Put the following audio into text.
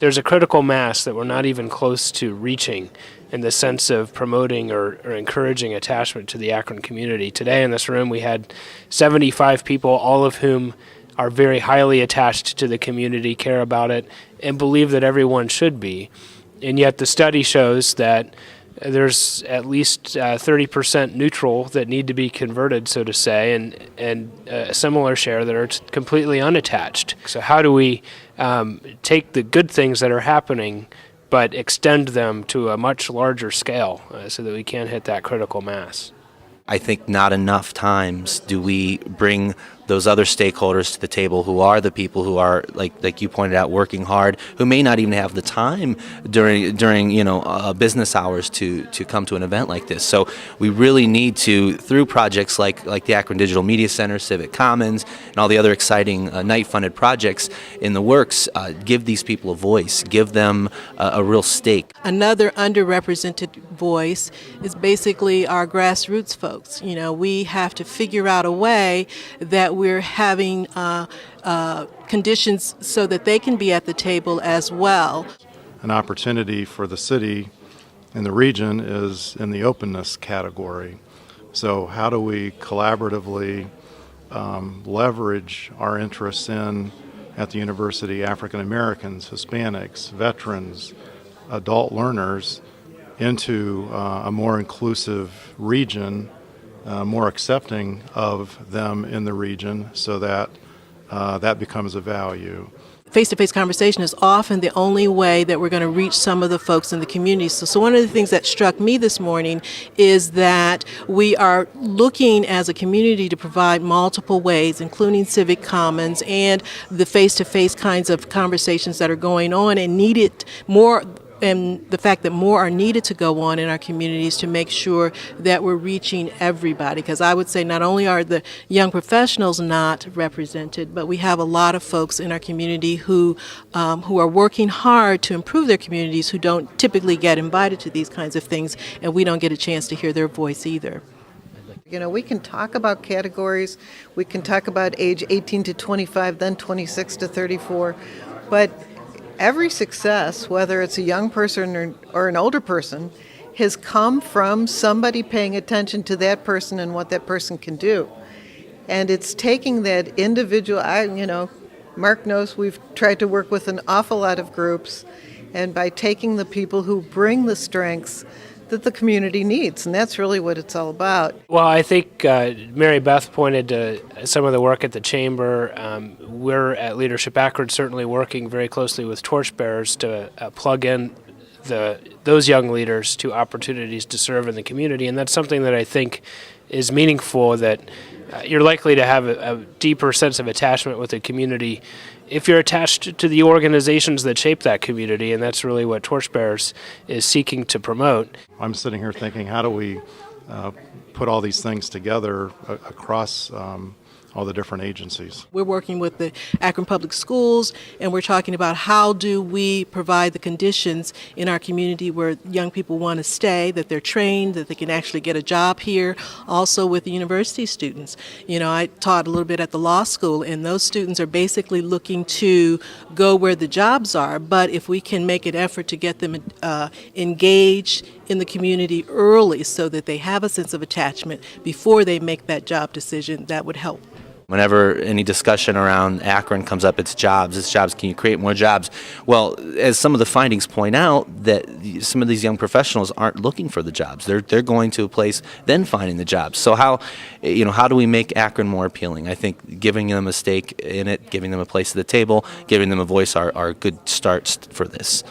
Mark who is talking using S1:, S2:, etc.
S1: There's a critical mass that we're not even close to reaching in the sense of promoting or encouraging attachment to the Akron community. Today in this room we had 75 people, all of whom are very highly attached to the community, care about it, and believe that everyone should be. And yet the study shows that there's at least 30% neutral that need to be converted, so to say, and a similar share that are completely unattached. So how do we take the good things that are happening but extend them to a much larger scale so that we can hit that critical mass?
S2: I think not enough times do we bring those other stakeholders to the table who are the people who are, like you pointed out, working hard, who may not even have the time during business hours to come to an event like this. So we really need to, through projects like the Akron Digital Media Center, Civic Commons, and all the other exciting night-funded projects in the works, give these people a voice, give them a real stake.
S3: Another underrepresented voice is basically our grassroots folks. You know, we have to figure out a way that we're having conditions so that they can be at the table as well.
S4: An opportunity for the city and the region is in the openness category. So how do we collaboratively leverage our interests at the university, African Americans, Hispanics, veterans, adult learners, into a more inclusive region, more accepting of them in the region, so that that becomes a value.
S3: Face-to-face conversation is often the only way that we're going to reach some of the folks in the community. So one of the things that struck me this morning is that we are looking as a community to provide multiple ways, including Civic Commons and the face-to-face kinds of conversations that are going on, and needed more. And the fact that more are needed to go on in our communities to make sure that we're reaching everybody. Because I would say not only are the young professionals not represented, but we have a lot of folks in our community who are working hard to improve their communities, who don't typically get invited to these kinds of things, and we don't get a chance to hear their voice either.
S5: You know, we can talk about categories, we can talk about age 18 to 25, then 26 to 34, but every success, whether it's a young person or an older person, has come from somebody paying attention to that person and what that person can do. And it's taking that individual, Mark knows we've tried to work with an awful lot of groups, and by taking the people who bring the strengths that the community needs, and that's really what it's all about.
S1: Well, I think Mary Beth pointed to some of the work at the Chamber. We're at Leadership Akron certainly working very closely with torchbearers to plug in those young leaders to opportunities to serve in the community, and that's something that I think is meaningful, that you're likely to have a deeper sense of attachment with the community if you're attached to the organizations that shape that community, and that's really what Torchbearers is seeking to promote.
S4: I'm sitting here thinking, how do we put all these things together across all the different agencies?
S3: We're working with the Akron Public Schools, and we're talking about how do we provide the conditions in our community where young people want to stay, that they're trained, that they can actually get a job here. Also with the university students. You know, I taught a little bit at the law school, and those students are basically looking to go where the jobs are, but if we can make an effort to get them engaged in the community early so that they have a sense of attachment before they make that job decision, that would help.
S2: Whenever any discussion around Akron comes up, it's jobs, can you create more jobs? Well, as some of the findings point out, that some of these young professionals aren't looking for the jobs. They're going to a place, then finding the jobs. So how do we make Akron more appealing? I think giving them a stake in it, giving them a place at the table, giving them a voice are good starts for this.